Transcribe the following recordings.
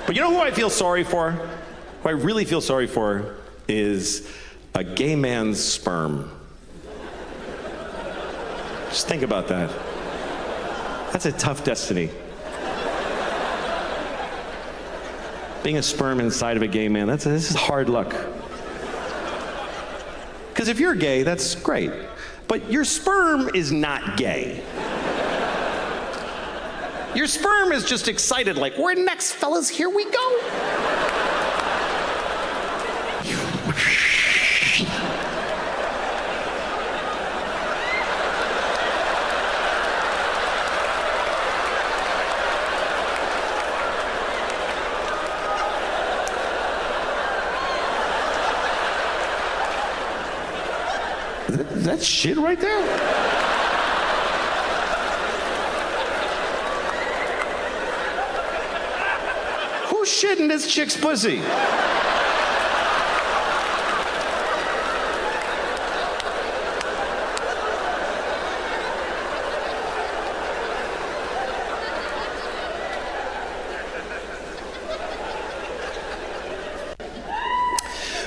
But you know who I feel sorry for? Who I really feel sorry for is a gay man's sperm. Just think about that. That's a tough destiny. Being a sperm inside of a gay man, this is hard luck. Because if you're gay, that's great. But your sperm is not gay. Your sperm is just excited, like, we're next, fellas, here we go. Is that shit right there? Who's shitting this chick's pussy?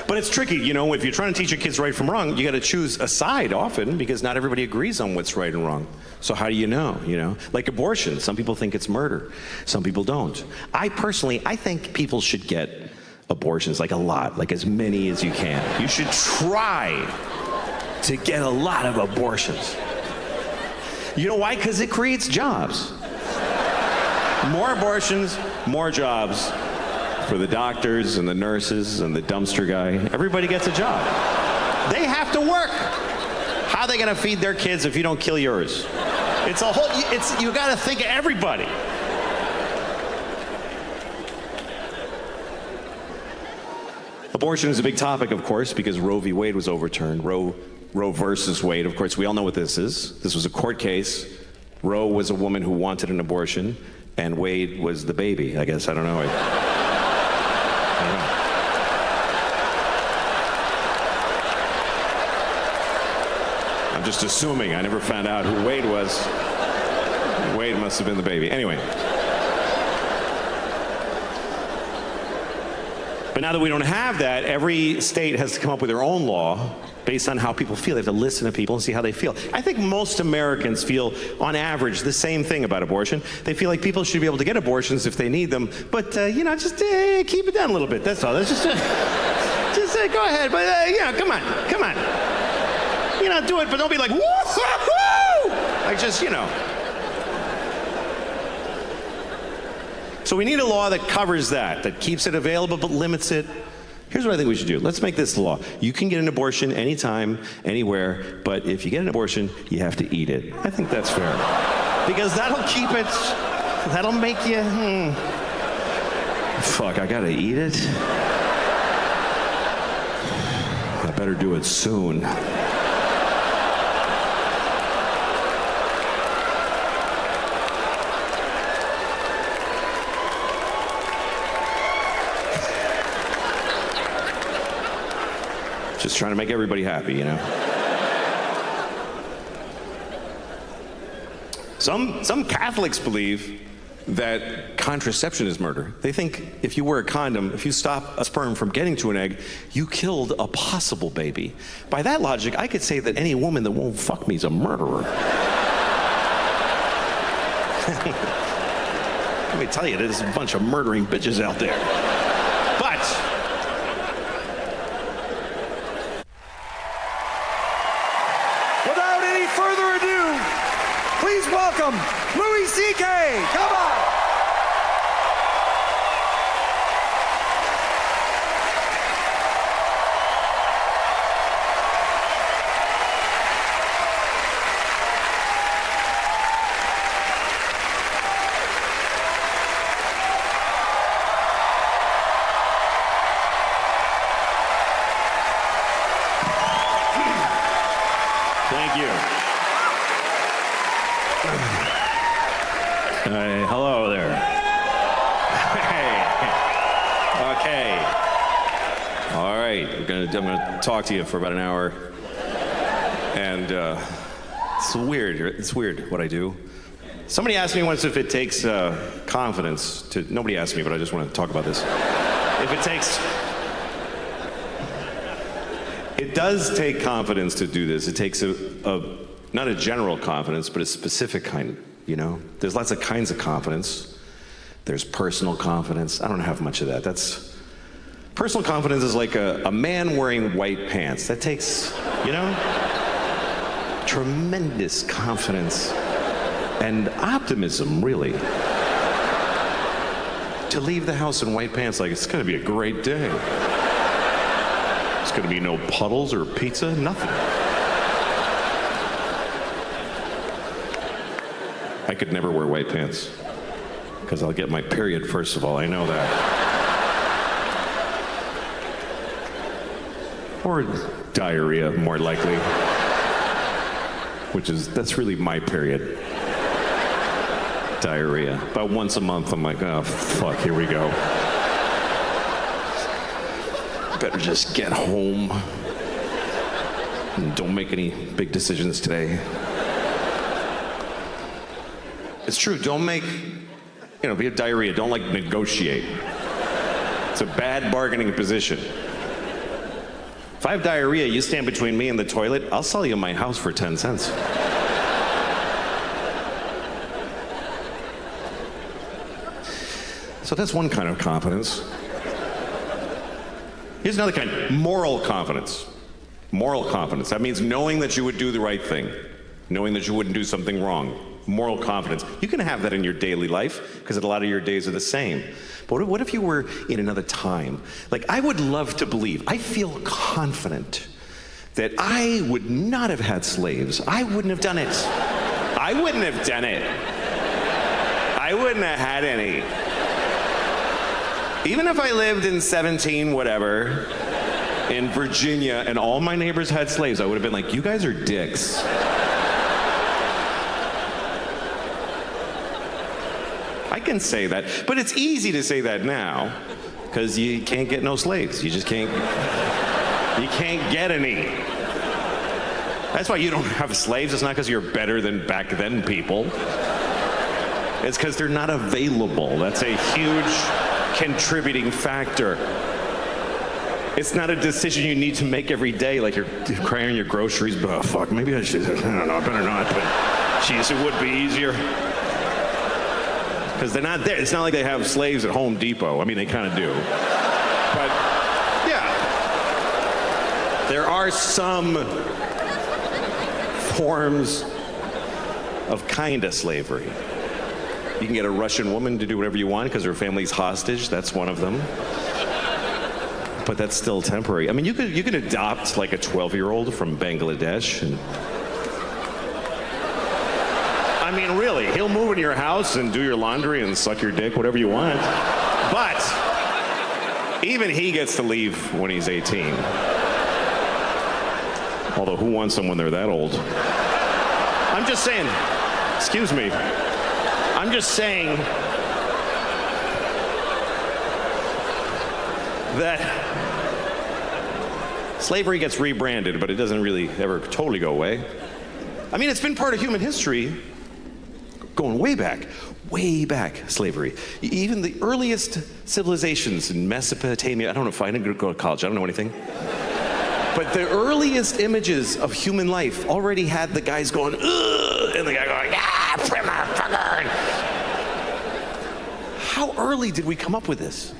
But it's tricky, you know, if you're trying to teach your kids right from wrong, you got to choose a side often because not everybody agrees on what's right and wrong. So how do you know? Like abortion, some people think it's murder, some people don't. I think people should get abortions, like a lot, like as many as you can. You should try to get a lot of abortions. You know why? Because it creates jobs. More abortions, more jobs. For the doctors and the nurses and the dumpster guy, everybody gets a job. They have to work. How are they gonna feed their kids if you don't kill yours? You gotta think of everybody. Abortion is a big topic, of course, because Roe v. Wade was overturned. Roe versus Wade, of course, we all know what this is. This was a court case. Roe was a woman who wanted an abortion, and Wade was the baby, I guess, I don't know. I'm just assuming. I never found out who Wade was. Wade must have been the baby. Anyway. But now that we don't have that, every state has to come up with their own law based on how people feel. They have to listen to people and see how they feel. I think most Americans feel, on average, the same thing about abortion. They feel like people should be able to get abortions if they need them, but, just keep it down a little bit. That's all. That's just go ahead. But, come on. Do it, but don't be like, woo-hoo-hoo! Like, So we need a law that covers that keeps it available but limits it. Here's what I think we should do. Let's make this the law. You can get an abortion anytime, anywhere, but if you get an abortion, you have to eat it. I think that's fair. Because that'll make you, fuck, I gotta eat it? I better do it soon. Just trying to make everybody happy, Some Catholics believe that contraception is murder. They think if you wear a condom, if you stop a sperm from getting to an egg, you killed a possible baby. By that logic, I could say that any woman that won't fuck me is a murderer. Let me tell you, there's a bunch of murdering bitches out there. But without any further ado, please welcome Louis C.K. Come on. thank you. Hello there. Hey. Okay. All right. I'm gonna talk to you for about an hour, and it's weird. It's weird what I do. Somebody asked me once if it takes confidence to, nobody asked me, but I just want to talk about this. If it takes, it does take confidence to do this. It takes not a general confidence, but a specific kind, you know? There's lots of kinds of confidence. There's personal confidence. I don't have much of that. Personal confidence is like a man wearing white pants. That takes, you know, tremendous confidence and optimism, really. To leave the house in white pants, like, it's gonna be a great day. There's gonna be no puddles or pizza, nothing. I could never wear white pants, because I'll get my period, first of all, I know that. Or diarrhea, more likely. That's really my period. Diarrhea. About once a month, I'm like, oh, fuck, here we go. Better just get home. And don't make any big decisions today. It's true, don't make, if you have diarrhea, don't like negotiate. It's a bad bargaining position. If I have diarrhea, you stand between me and the toilet, I'll sell you my house for 10 cents. So that's one kind of confidence. Here's another kind, moral confidence. Moral confidence, that means knowing that you would do the right thing, knowing that you wouldn't do something wrong. Moral confidence. You can have that in your daily life, because a lot of your days are the same. But what if you were in another time? Like, I would love to believe, I feel confident that I would not have had slaves. I wouldn't have done it. I wouldn't have done it. I wouldn't have had any. Even if I lived in 17 whatever, in Virginia, and all my neighbors had slaves, I would have been like, you guys are dicks. I can say that, but it's easy to say that now, because you can't get no slaves. You just can't get any. That's why you don't have slaves. It's not because you're better than back then people. It's because they're not available. That's a huge contributing factor. It's not a decision you need to make every day, like you're crying your groceries, but oh, fuck, maybe I should, I don't know, I better not, but geez, it would be easier. Because they're not there. It's not like they have slaves at Home Depot. I mean, they kind of do. But, yeah. There are some forms of kind of slavery. You can get a Russian woman to do whatever you want because her family's hostage. That's one of them. But that's still temporary. I mean, you could adopt like a 12-year-old from Bangladesh. And I mean, really, he'll move into your house and do your laundry and suck your dick, whatever you want. But even he gets to leave when he's 18. Although, who wants them when they're that old? I'm just saying, excuse me. I'm just saying that slavery gets rebranded, but it doesn't really ever totally go away. I mean, it's been part of human history, going way back, slavery. Even the earliest civilizations in Mesopotamia, I don't know if I didn't go to college, I don't know anything. But the earliest images of human life already had the guys going, ugh, and the guy going, ah, motherfucker. How early did we come up with this?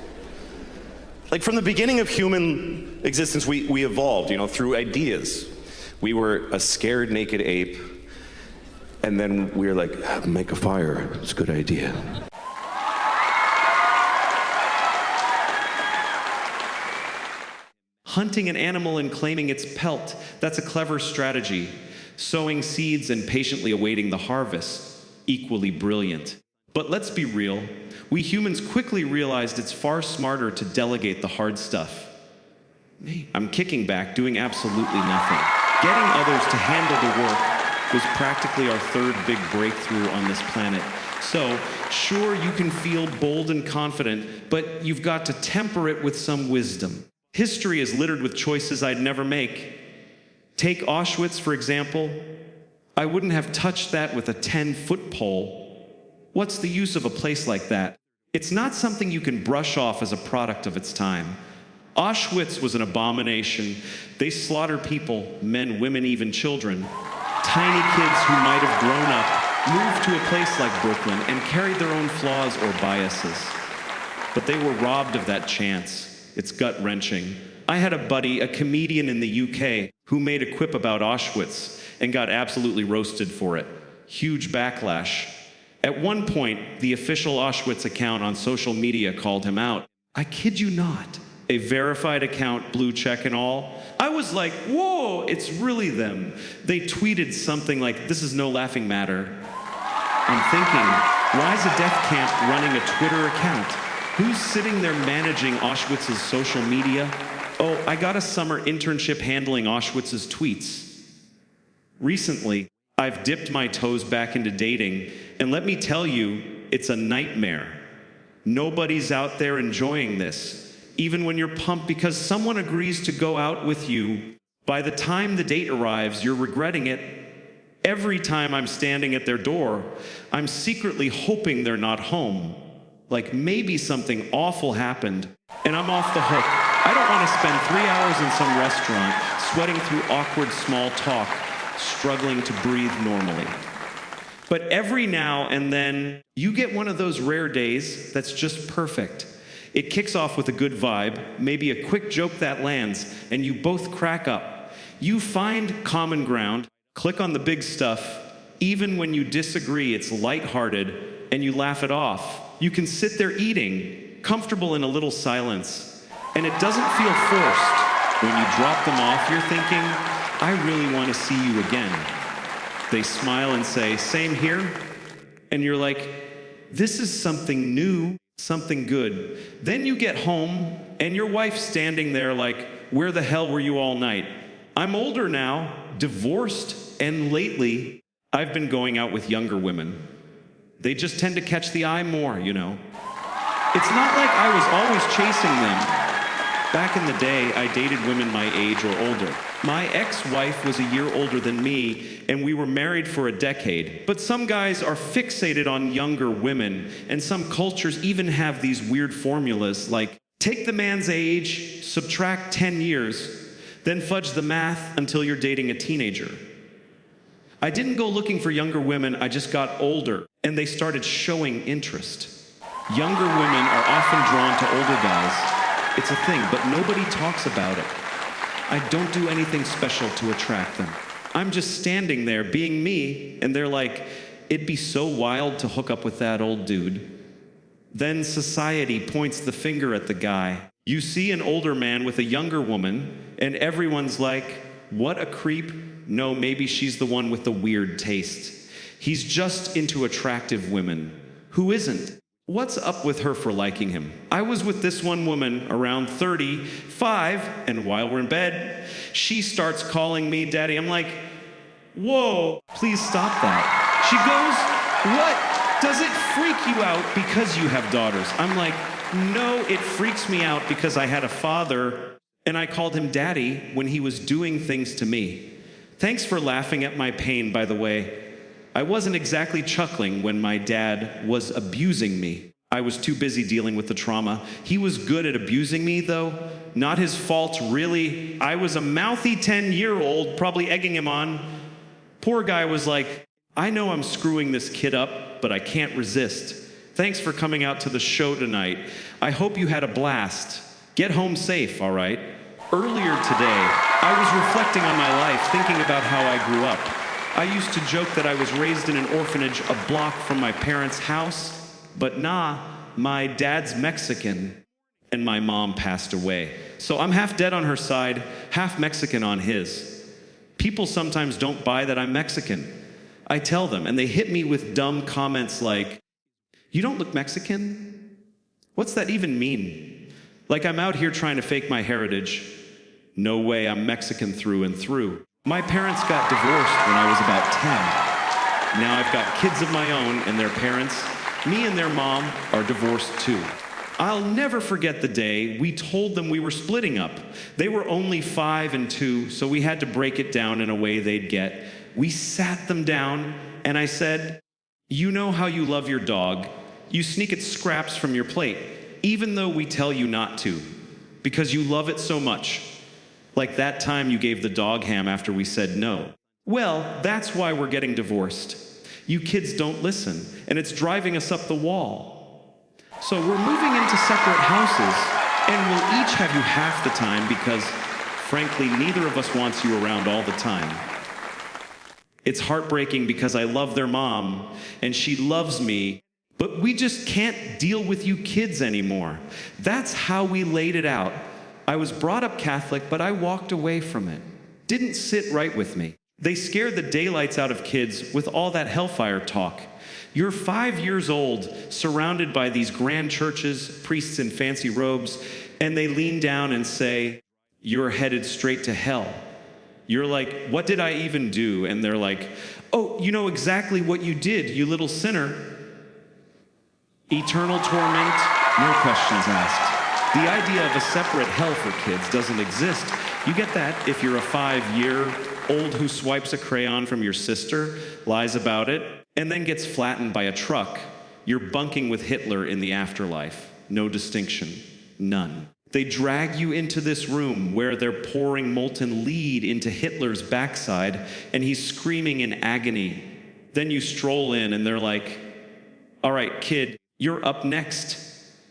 Like from the beginning of human existence, we evolved, through ideas. We were a scared naked ape, and then we were like, make a fire, it's a good idea. Hunting an animal and claiming its pelt, that's a clever strategy. Sowing seeds and patiently awaiting the harvest, equally brilliant. But let's be real, we humans quickly realized it's far smarter to delegate the hard stuff. Me, I'm kicking back, doing absolutely nothing. Getting others to handle the work was practically our third big breakthrough on this planet. So, sure, you can feel bold and confident, but you've got to temper it with some wisdom. History is littered with choices I'd never make. Take Auschwitz, for example. I wouldn't have touched that with a 10-foot pole. What's the use of a place like that? It's not something you can brush off as a product of its time. Auschwitz was an abomination. They slaughter people, men, women, even children. Tiny kids who might have grown up moved to a place like Brooklyn and carried their own flaws or biases. But they were robbed of that chance. It's gut-wrenching. I had a buddy, a comedian in the UK, who made a quip about Auschwitz and got absolutely roasted for it. Huge backlash. At one point, the official Auschwitz account on social media called him out. I kid you not. A verified account, blue check and all. I was like, whoa, it's really them. They tweeted something like, this is no laughing matter. I'm thinking, why is a death camp running a Twitter account? Who's sitting there managing Auschwitz's social media? Oh, I got a summer internship handling Auschwitz's tweets. Recently, I've dipped my toes back into dating, and let me tell you, it's a nightmare. Nobody's out there enjoying this. Even when you're pumped because someone agrees to go out with you, by the time the date arrives, you're regretting it. Every time I'm standing at their door, I'm secretly hoping they're not home. Like maybe something awful happened, and I'm off the hook. I don't want to spend 3 hours in some restaurant, sweating through awkward small talk, struggling to breathe normally. But every now and then, you get one of those rare days that's just perfect. It kicks off with a good vibe, maybe a quick joke that lands, and you both crack up. You find common ground, click on the big stuff. Even when you disagree, it's lighthearted, and you laugh it off. You can sit there eating, comfortable in a little silence, and it doesn't feel forced. When you drop them off, you're thinking, I really want to see you again. They smile and say, same here. And you're like, this is something new, something good. Then you get home, and your wife's standing there like, where the hell were you all night? I'm older now, divorced, and lately, I've been going out with younger women. They just tend to catch the eye more, you know. It's not like I was always chasing them. Back in the day, I dated women my age or older. My ex-wife was a year older than me, and we were married for a decade. But some guys are fixated on younger women, and some cultures even have these weird formulas like, take the man's age, subtract 10 years, then fudge the math until you're dating a teenager. I didn't go looking for younger women, I just got older, and they started showing interest. Younger women are often drawn to older guys. It's a thing, but nobody talks about it. I don't do anything special to attract them. I'm just standing there being me, and they're like, it'd be so wild to hook up with that old dude. Then society points the finger at the guy. You see an older man with a younger woman, and everyone's like, what a creep. No, maybe she's the one with the weird taste. He's just into attractive women. Who isn't? What's up with her for liking him? I was with this one woman around 35, and while we're in bed, she starts calling me daddy. I'm like, whoa, please stop that. She goes, what? Does it freak you out because you have daughters? I'm like, no, it freaks me out because I had a father, and I called him daddy when he was doing things to me. Thanks for laughing at my pain, by the way. I wasn't exactly chuckling when my dad was abusing me. I was too busy dealing with the trauma. He was good at abusing me, though. Not his fault, really. I was a mouthy 10-year-old, probably egging him on. Poor guy was like, I know I'm screwing this kid up, but I can't resist. Thanks for coming out to the show tonight. I hope you had a blast. Get home safe, all right? Earlier today, I was reflecting on my life, thinking about how I grew up. I used to joke that I was raised in an orphanage a block from my parents' house, but nah, my dad's Mexican, and my mom passed away. So I'm half dead on her side, half Mexican on his. People sometimes don't buy that I'm Mexican. I tell them, and they hit me with dumb comments like, you don't look Mexican? What's that even mean? Like I'm out here trying to fake my heritage. No way, I'm Mexican through and through. My parents got divorced when I was about 10. Now I've got kids of my own, and their parents, me and their mom, are divorced too. I'll never forget the day we told them we were splitting up. They were only 5 and 2, so we had to break it down in a way they'd get. We sat them down, and I said, You know how you love your dog. You sneak its scraps from your plate, even though we tell you not to, because you love it so much. Like that time you gave the dog ham after we said no. Well, that's why we're getting divorced. You kids don't listen, and it's driving us up the wall. So we're moving into separate houses, and we'll each have you half the time because, frankly, neither of us wants you around all the time. It's heartbreaking because I love their mom, and she loves me, but we just can't deal with you kids anymore. That's how we laid it out. I was brought up Catholic, but I walked away from it. Didn't sit right with me. They scared the daylights out of kids with all that hellfire talk. You're 5 years old, surrounded by these grand churches, priests in fancy robes, and they lean down and say, "You're headed straight to hell." You're like, "What did I even do?" And they're like, "Oh, you know exactly what you did, you little sinner." Eternal torment, no questions asked. The idea of a separate hell for kids doesn't exist. You get that if you're a 5-year-old who swipes a crayon from your sister, lies about it, and then gets flattened by a truck. You're bunking with Hitler in the afterlife. No distinction. None. They drag you into this room where they're pouring molten lead into Hitler's backside, and he's screaming in agony. Then you stroll in, and they're like, "All right, kid, you're up next."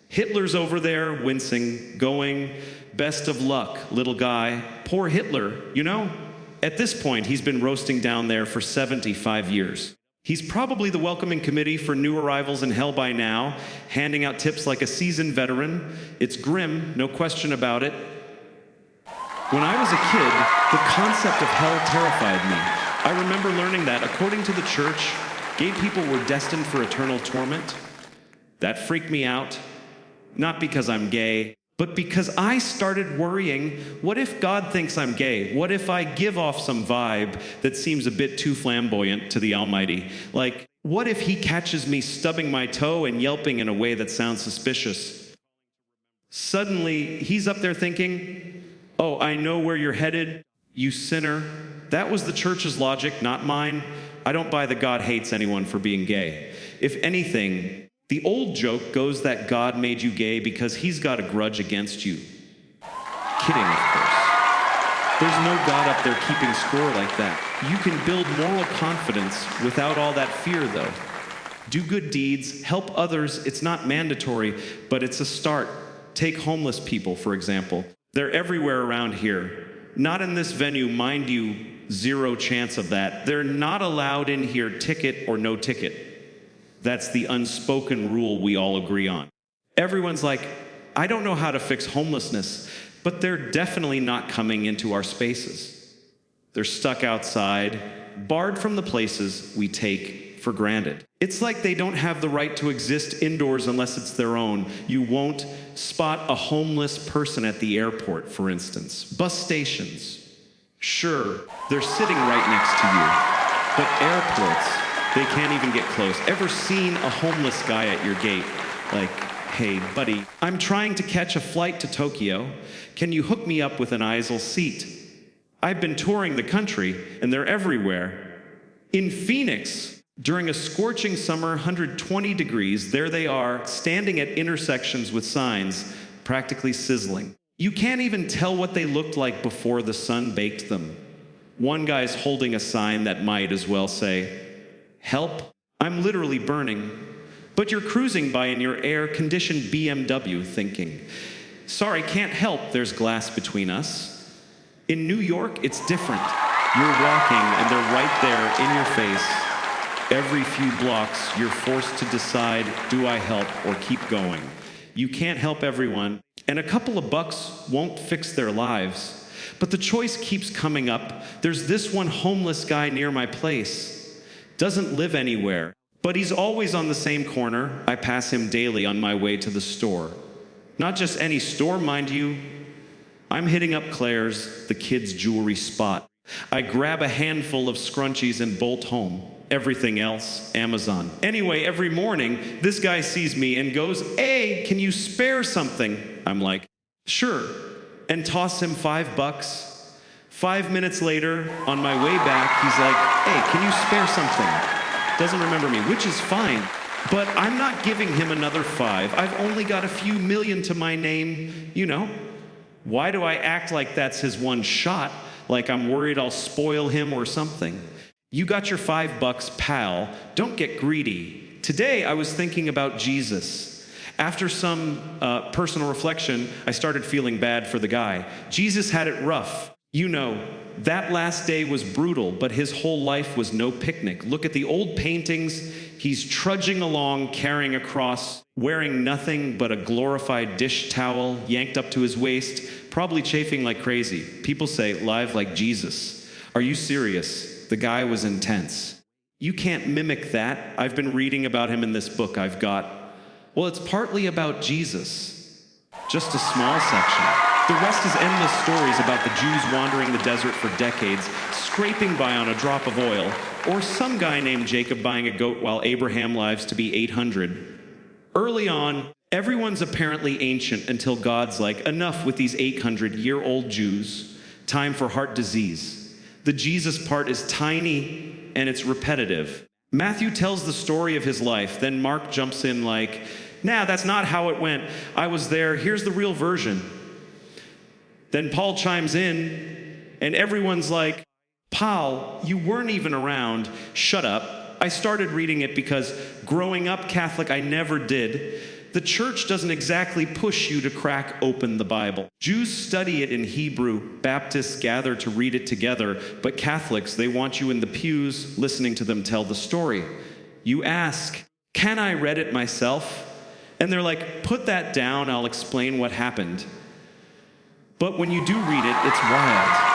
Hitler's over there, wincing, going, "Best of luck, little guy." Poor Hitler, you know? At this point, he's been roasting down there for 75 years. He's probably the welcoming committee for new arrivals in hell by now, handing out tips like a seasoned veteran. It's grim, no question about it. When I was a kid, the concept of hell terrified me. I remember learning that, according to the church, gay people were destined for eternal torment. That freaked me out, not because I'm gay, but because I started worrying, what if God thinks I'm gay? What if I give off some vibe that seems a bit too flamboyant to the Almighty? Like, what if he catches me stubbing my toe and yelping in a way that sounds suspicious? Suddenly, he's up there thinking, "Oh, I know where you're headed, you sinner." That was the church's logic, not mine. I don't buy that God hates anyone for being gay. If anything, the old joke goes that God made you gay because he's got a grudge against you. Kidding, of course. There's no God up there keeping score like that. You can build moral confidence without all that fear, though. Do good deeds, help others. It's not mandatory, but it's a start. Take homeless people, for example. They're everywhere around here. Not in this venue, mind you, zero chance of that. They're not allowed in here, ticket or no ticket. That's the unspoken rule we all agree on. Everyone's like, "I don't know how to fix homelessness," but they're definitely not coming into our spaces. They're stuck outside, barred from the places we take for granted. It's like they don't have the right to exist indoors unless it's their own. You won't spot a homeless person at the airport, for instance. Bus stations. Sure, they're sitting right next to you, but airports, they can't even get close. Ever seen a homeless guy at your gate? Like, "Hey, buddy, I'm trying to catch a flight to Tokyo. Can you hook me up with an aisle seat?" I've been touring the country, and they're everywhere. In Phoenix, during a scorching summer, 120 degrees, there they are, standing at intersections with signs, practically sizzling. You can't even tell what they looked like before the sun baked them. One guy's holding a sign that might as well say, "Help, I'm literally burning." But you're cruising by in your air-conditioned BMW thinking, "Sorry, can't help, there's glass between us." In New York, it's different. You're walking and they're right there in your face. Every few blocks, you're forced to decide, do I help or keep going? You can't help everyone, and a couple of bucks won't fix their lives. But the choice keeps coming up. There's this one homeless guy near my place. Doesn't live anywhere, but he's always on the same corner. I pass him daily on my way to the store. Not just any store, mind you. I'm hitting up Claire's, the kids' jewelry spot. I grab a handful of scrunchies and bolt home. Everything else, Amazon. Anyway, every morning, this guy sees me and goes, "Hey, can you spare something?" I'm like, "Sure," and toss him $5. 5 minutes later, on my way back, he's like, "Hey, can you spare something?" doesn't remember me, which is fine. But I'm not giving him another 5. I've only got a few million to my name, you know. Why do I act like that's his one shot? Like I'm worried I'll spoil him or something. You got your $5, pal. Don't get greedy. Today I was thinking about Jesus. After some personal reflection, I started feeling bad for the guy. Jesus had it rough. You know, that last day was brutal, but his whole life was no picnic. Look at the old paintings. He's trudging along, carrying a cross, wearing nothing but a glorified dish towel yanked up to his waist, probably chafing like crazy. People say, live like Jesus. Are you serious? The guy was intense. You can't mimic that. I've been reading about him in this book I've got. Well, it's partly about Jesus. Just a small section. The rest is endless stories about the Jews wandering the desert for decades, scraping by on a drop of oil, or some guy named Jacob buying a goat while Abraham lives to be 800. Early on, everyone's apparently ancient until God's like, enough with these 800-year-old Jews. Time for heart disease. The Jesus part is tiny and it's repetitive. Matthew tells the story of his life, then Mark jumps in like, nah, that's not how it went. I was there, here's the real version. Then Paul chimes in, and everyone's like, Paul, you weren't even around. Shut up. I started reading it because growing up Catholic, I never did. The church doesn't exactly push you to crack open the Bible. Jews study it in Hebrew. Baptists gather to read it together. But Catholics, they want you in the pews listening to them tell the story. You ask, can I read it myself? And they're like, put that down, I'll explain what happened. But when you do read it, it's wild.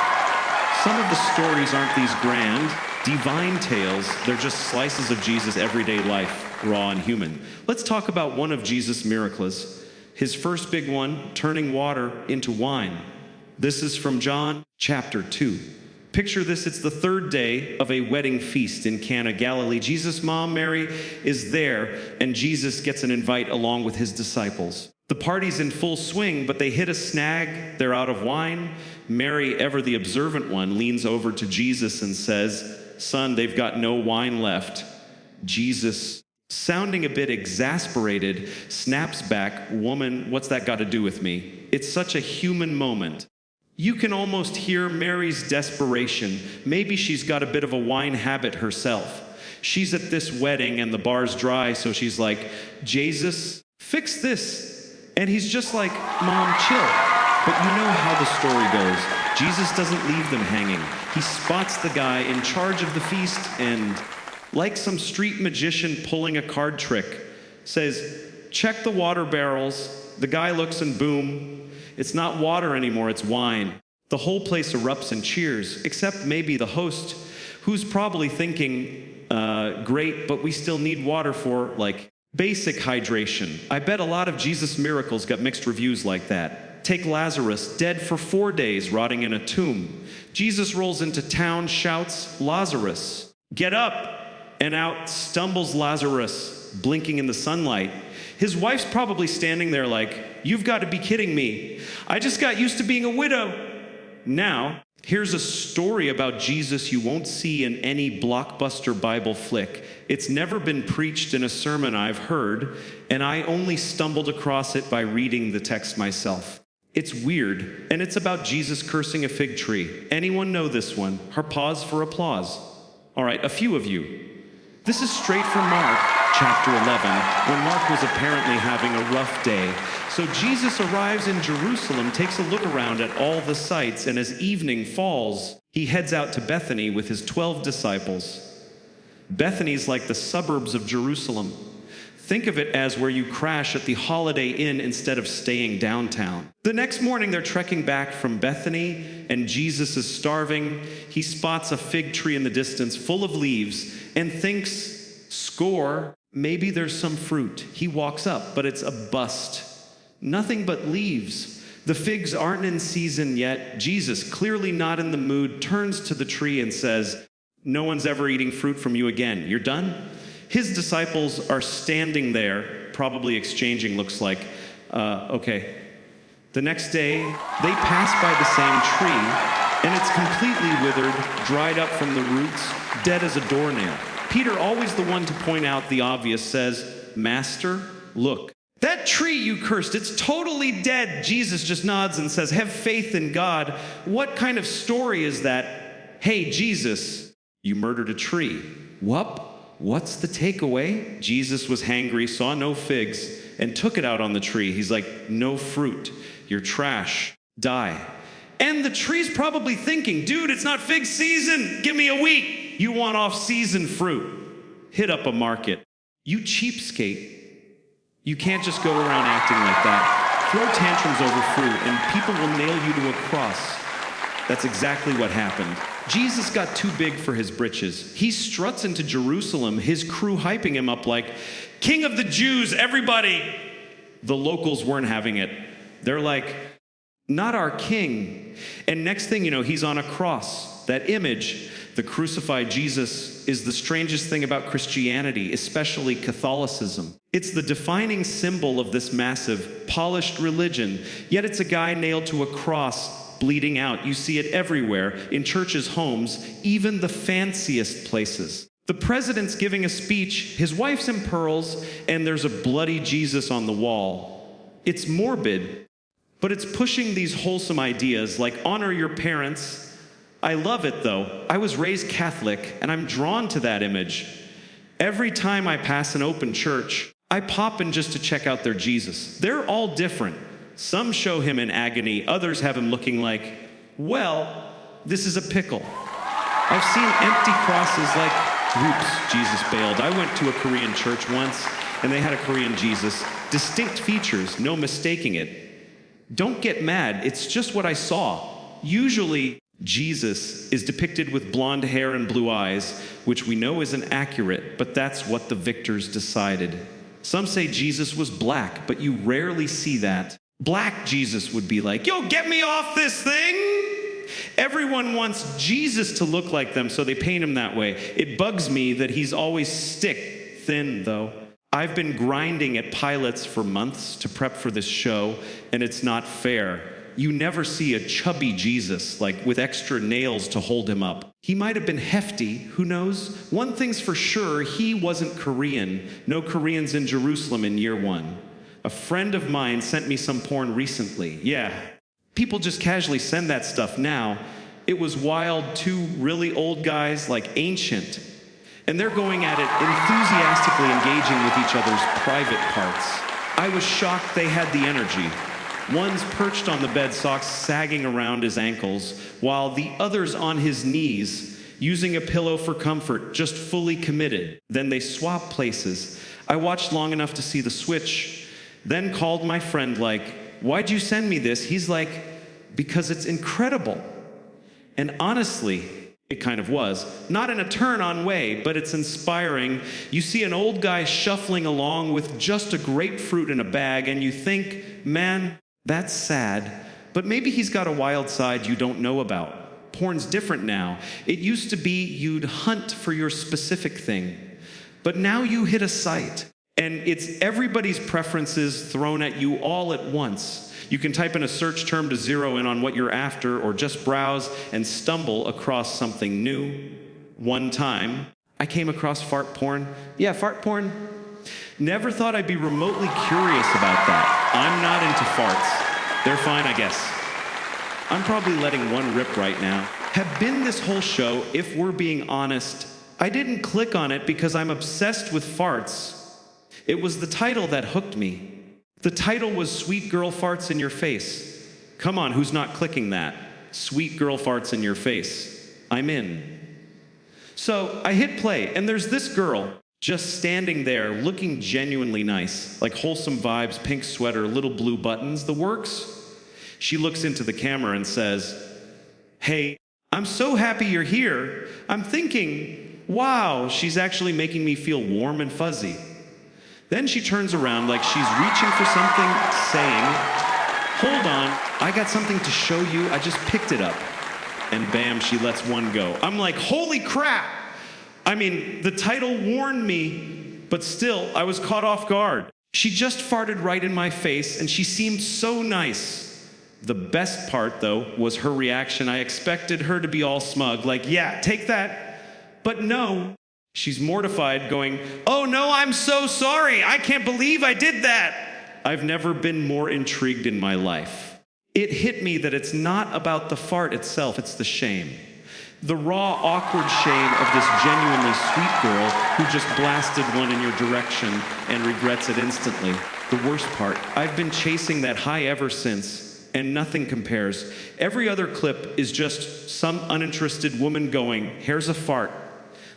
Some of the stories aren't these grand, divine tales. They're just slices of Jesus' everyday life, raw and human. Let's talk about one of Jesus' miracles. His first big one, turning water into wine. This is from John chapter 2. Picture this, it's the third day of a wedding feast in Cana, Galilee. Jesus' mom, Mary, is there, and Jesus gets an invite along with his disciples. The party's in full swing, but they hit a snag. They're out of wine. Mary, ever the observant one, leans over to Jesus and says, son, they've got no wine left. Jesus, sounding a bit exasperated, snaps back, woman, what's that got to do with me? It's such a human moment. You can almost hear Mary's desperation. Maybe she's got a bit of a wine habit herself. She's at this wedding and the bar's dry, so she's like, Jesus, fix this. And he's just like, Mom, chill. But you know how the story goes. Jesus doesn't leave them hanging. He spots the guy in charge of the feast and, like some street magician pulling a card trick, says, check the water barrels. The guy looks and boom, it's not water anymore, it's wine. The whole place erupts in cheers, except maybe the host, who's probably thinking, great, but we still need water for, like, basic hydration. I bet a lot of Jesus' miracles got mixed reviews like that. Take Lazarus, dead for 4 days, rotting in a tomb. Jesus rolls into town, shouts, Lazarus, get up! And out stumbles Lazarus, blinking in the sunlight. His wife's probably standing there like, you've got to be kidding me. I just got used to being a widow. Now, here's a story about Jesus you won't see in any blockbuster Bible flick. It's never been preached in a sermon I've heard, and I only stumbled across it by reading the text myself. It's weird, and it's about Jesus cursing a fig tree. Anyone know this one? Pause for applause. All right, a few of you. This is straight from Mark, chapter 11, when Mark was apparently having a rough day. So Jesus arrives in Jerusalem, takes a look around at all the sights, and as evening falls, he heads out to Bethany with his 12 disciples. Bethany's like the suburbs of Jerusalem. Think of it as where you crash at the Holiday Inn instead of staying downtown. The next morning, they're trekking back from Bethany, and Jesus is starving. He spots a fig tree in the distance full of leaves and thinks, score, maybe there's some fruit. He walks up, but it's a bust. Nothing but leaves. The figs aren't in season yet. Jesus, clearly not in the mood, turns to the tree and says, no one's ever eating fruit from you again. You're done? His disciples are standing there, probably exchanging looks like, okay. The next day, they pass by the same tree, and it's completely withered, dried up from the roots, dead as a doornail. Peter, always the one to point out the obvious, says, "Master, look. That tree you cursed, it's totally dead." Jesus just nods and says, "Have faith in God." What kind of story is that? Hey, Jesus, you murdered a tree. What's the takeaway? Jesus was hangry, saw no figs, and took it out on the tree. He's like, "No fruit. You're trash. Die." And the tree's probably thinking, "Dude, it's not fig season. Give me a week. You want off-season fruit. Hit up a market." You cheapskate. You can't just go around acting like that. Throw tantrums over fruit, and people will nail you to a cross. That's exactly what happened. Jesus got too big for his britches. He struts into Jerusalem, his crew hyping him up like, "King of the Jews, everybody!" The locals weren't having it. They're like, "Not our king." And next thing you know, he's on a cross. That image, the crucified Jesus, is the strangest thing about Christianity, especially Catholicism. It's the defining symbol of this massive, polished religion, yet it's a guy nailed to a cross, bleeding out. You see it everywhere, in churches' homes, even the fanciest places. The president's giving a speech, his wife's in pearls, and there's a bloody Jesus on the wall. It's morbid, but it's pushing these wholesome ideas like honor your parents. I love it though. I was raised Catholic and I'm drawn to that image. Every time I pass an open church, I pop in just to check out their Jesus. They're all different. Some show him in agony, others have him looking like, well, this is a pickle. I've seen empty crosses like, "Oops, Jesus bailed." I went to a Korean church once and they had a Korean Jesus. Distinct features, no mistaking it. Don't get mad, it's just what I saw. Usually, Jesus is depicted with blonde hair and blue eyes, which we know isn't accurate, but that's what the victors decided. Some say Jesus was black, but you rarely see that. Black Jesus would be like, "Yo, get me off this thing!" Everyone wants Jesus to look like them, so they paint him that way. It bugs me that he's always stick thin, though. I've been grinding at pilots for months to prep for this show, and it's not fair. You never see a chubby Jesus, like with extra nails to hold him up. He might have been hefty, who knows? One thing's for sure, he wasn't Korean. No Koreans in Jerusalem in year one. A friend of mine sent me some porn recently. Yeah, people just casually send that stuff now. It was wild, two really old guys, like ancient. And they're going at it enthusiastically engaging with each other's private parts. I was shocked they had the energy. One's perched on the bed, socks sagging around his ankles, while the other's on his knees, using a pillow for comfort, just fully committed. Then they swap places. I watched long enough to see the switch, then called my friend like, "Why'd you send me this?" He's like, "Because it's incredible." And honestly, it kind of was. Not in a turn-on way, but it's inspiring. You see an old guy shuffling along with just a grapefruit in a bag, and you think, man, that's sad. But maybe he's got a wild side you don't know about. Porn's different now. It used to be you'd hunt for your specific thing. But now you hit a site, and it's everybody's preferences thrown at you all at once. You can type in a search term to zero in on what you're after, or just browse and stumble across something new. One time, I came across fart porn. Yeah, fart porn. Never thought I'd be remotely curious about that. I'm not into farts. They're fine, I guess. I'm probably letting one rip right now. Have been this whole show, if we're being honest. I didn't click on it because I'm obsessed with farts. It was the title that hooked me. The title was Sweet Girl Farts in Your Face. Come on, who's not clicking that? Sweet Girl Farts in Your Face. I'm in. So I hit play, and there's this girl just standing there looking genuinely nice, like wholesome vibes, pink sweater, little blue buttons, the works. She looks into the camera and says, "Hey, I'm so happy you're here. I'm thinking, wow, she's actually making me feel warm and fuzzy." Then she turns around like she's reaching for something, saying, "Hold on, I got something to show you. I just picked it up." And bam, she lets one go. I'm like, holy crap! I mean, the title warned me, but still, I was caught off guard. She just farted right in my face, and she seemed so nice. The best part, though, was her reaction. I expected her to be all smug, like, "Yeah, take that." But no, She's mortified, going, "Oh no, I'm so sorry. I can't believe I did that." I've never been more intrigued in my life. It hit me that it's not about the fart itself, it's the shame. The raw, awkward shame of this genuinely sweet girl who just blasted one in your direction and regrets it instantly. The worst part, I've been chasing that high ever since, and nothing compares. Every other clip is just some uninterested woman going, "Here's a fart."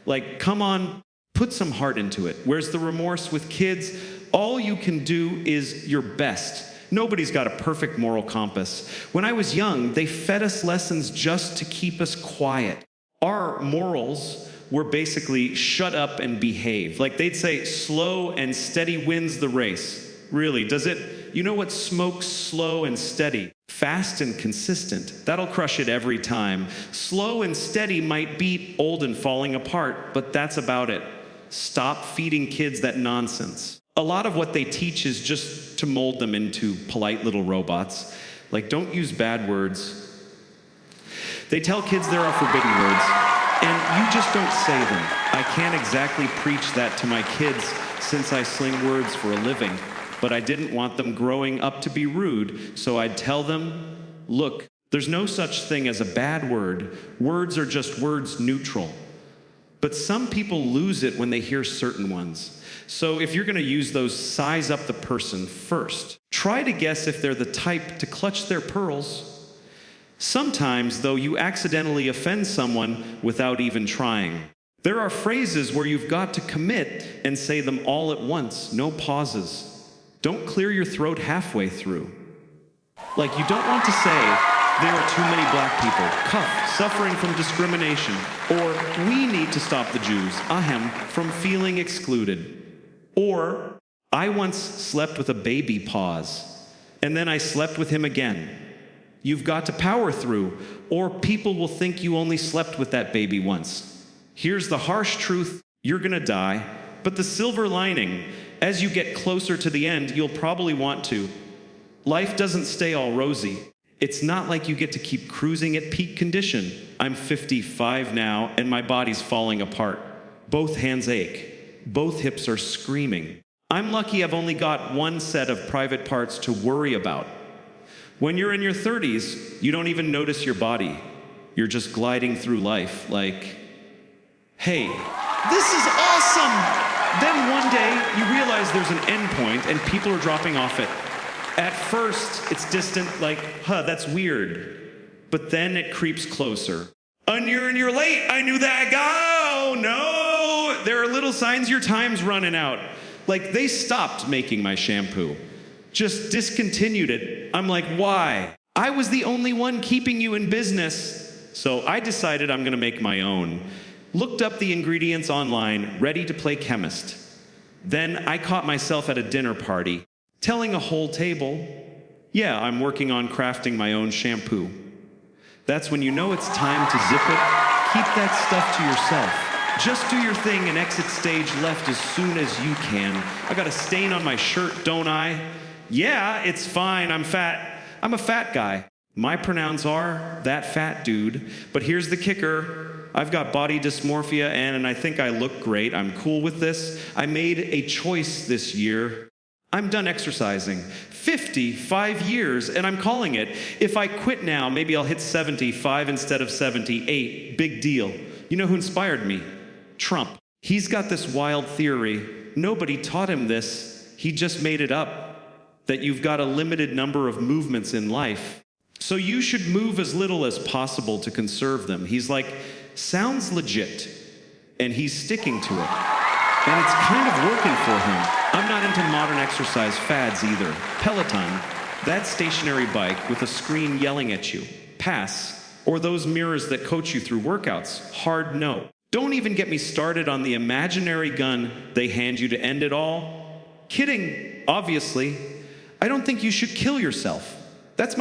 Like, come on, put some heart into it. Where's the remorse with kids? All you can do is your best. Nobody's got a perfect moral compass. When I was young, they fed us lessons just to keep us quiet. Our morals were basically shut up and behave. Like they'd say, slow and steady wins the race. Really, does it? You know what smokes slow and steady? Fast and consistent. That'll crush it every time. Slow and steady might beat old and falling apart, but that's about it. Stop feeding kids that nonsense. A lot of what they teach is just to mold them into polite little robots. Like, don't use bad words. They tell kids there are forbidden words, and you just don't say them. I can't exactly preach that to my kids since I sling words for a living, but I didn't want them growing up to be rude, so I'd tell them, look, there's no such thing as a bad word. Words are just words neutral. But some people lose it when they hear certain ones. So if you're going to use those, size up the person first. Try to guess if they're the type to clutch their pearls. Sometimes, though, you accidentally offend someone without even trying. There are phrases where you've got to commit and say them all at once, no pauses. Don't clear your throat halfway through. Like, you don't want to say, there are too many black people, cuffed, suffering from discrimination, or we need to stop the Jews, ahem, from feeling excluded. Or, I once slept with a baby, pause, and then I slept with him again. You've got to power through, or people will think you only slept with that baby once. Here's the harsh truth, you're gonna die, but the silver lining, as you get closer to the end, you'll probably want to. Life doesn't stay all rosy. It's not like you get to keep cruising at peak condition. I'm 55 now, and my body's falling apart. Both hands ache. Both hips are screaming. I'm lucky I've only got one set of private parts to worry about. When you're in your 30s, you don't even notice your body. You're just gliding through life like, hey, this is awesome! Then one day, you realize there's an endpoint and people are dropping off it. At first, it's distant, like, that's weird. But then it creeps closer. And you're late, I knew that. Oh, no! There are little signs your time's running out. Like, they stopped making my shampoo. Just discontinued it. I'm like, why? I was the only one keeping you in business. So I decided I'm gonna make my own. Looked up the ingredients online, ready to play chemist. Then I caught myself at a dinner party, telling a whole table, yeah, I'm working on crafting my own shampoo. That's when you know it's time to zip it. Keep that stuff to yourself. Just do your thing and exit stage left as soon as you can. I got a stain on my shirt, don't I? Yeah, it's fine, I'm fat. I'm a fat guy. My pronouns are that fat dude. But here's the kicker. I've got body dysmorphia and I think I look great. I'm cool with this. I made a choice this year. I'm done exercising. 55 years, and I'm calling it. If I quit now, maybe I'll hit 75 instead of 78. Big deal. You know who inspired me? Trump. He's got this wild theory. Nobody taught him this. He just made it up. That you've got a limited number of movements in life. So you should move as little as possible to conserve them. He's like, sounds legit. And he's sticking to it. And it's kind of working for him. I'm not into modern exercise fads either. Peloton, that stationary bike with a screen yelling at you. Pass. Or those mirrors that coach you through workouts. Hard no. Don't even get me started on the imaginary gun they hand you to end it all. Kidding, obviously. I don't think you should kill yourself. That's my